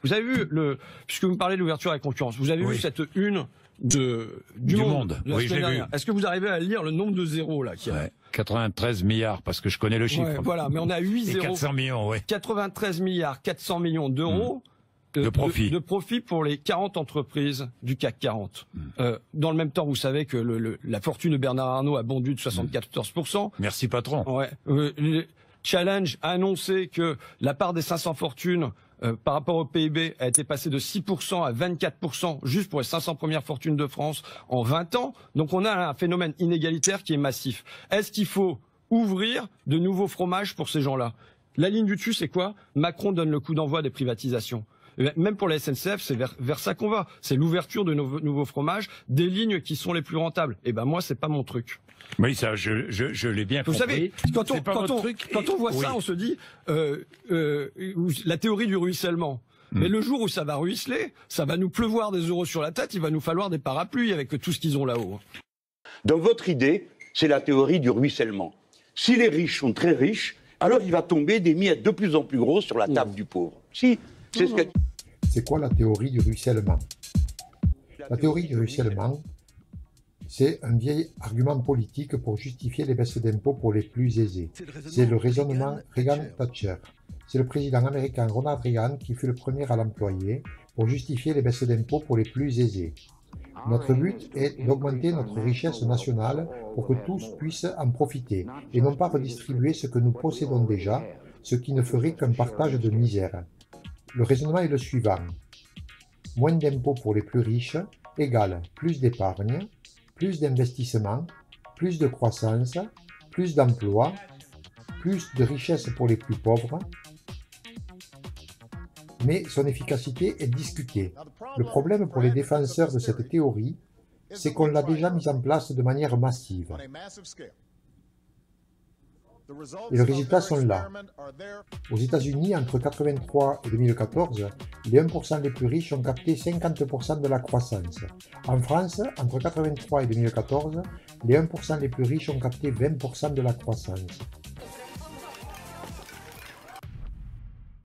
Vous avez vu, puisque vous me parlez de l'ouverture à la concurrence, vous avez vu cette une du Monde de la semaine dernière. Est-ce que vous arrivez à lire le nombre de zéros là qu'il y a 93 milliards, parce que je connais le chiffre. Ouais, voilà, mais on a 8 zéros. 400 millions, oui. 93 milliards 400 millions d'euros. De profit. De profit pour les 40 entreprises du CAC 40. Dans le même temps, vous savez que la fortune de Bernard Arnault a bondu de 74%. Merci patron. Ouais. Challenge a annoncé que la part des 500 fortunes par rapport au PIB a été passée de 6% à 24% juste pour les 500 premières fortunes de France en 20 ans. Donc on a un phénomène inégalitaire qui est massif. Est-ce qu'il faut ouvrir de nouveaux fromages pour ces gens-là? La ligne du dessus, c'est quoi? Macron donne le coup d'envoi des privatisations. Même pour la SNCF, c'est vers ça qu'on va. C'est l'ouverture de nouveaux fromages, des lignes qui sont les plus rentables. Et ben moi, c'est pas mon truc. Oui, ça, je l'ai bien compris. Vous savez, quand on voit ça, on se dit la théorie du ruissellement. Mais le jour où ça va ruisseler, ça va nous pleuvoir des euros sur la tête, il va nous falloir des parapluies avec tout ce qu'ils ont là-haut. Donc votre idée, c'est la théorie du ruissellement. Si les riches sont très riches, alors il va tomber des miettes de plus en plus grosses sur la table du pauvre. Si, c'est ce que... C'est quoi la théorie du ruissellement? La théorie du ruissellement, c'est un vieil argument politique pour justifier les baisses d'impôts pour les plus aisés. C'est le raisonnement Reagan-Thatcher. C'est le président américain Ronald Reagan qui fut le premier à l'employer pour justifier les baisses d'impôts pour les plus aisés. Notre but est d'augmenter notre richesse nationale pour que tous puissent en profiter et non pas redistribuer ce que nous possédons déjà, ce qui ne ferait qu'un partage de misère. Le raisonnement est le suivant. Moins d'impôts pour les plus riches égale plus d'épargne, plus d'investissement, plus de croissance, plus d'emplois, plus de richesse pour les plus pauvres. Mais son efficacité est discutée. Le problème pour les défenseurs de cette théorie, c'est qu'on l'a déjà mise en place de manière massive. Et les résultats sont là. Aux États-Unis, entre 1983 et 2014, les 1% les plus riches ont capté 50% de la croissance. En France, entre 1983 et 2014, les 1% les plus riches ont capté 20% de la croissance.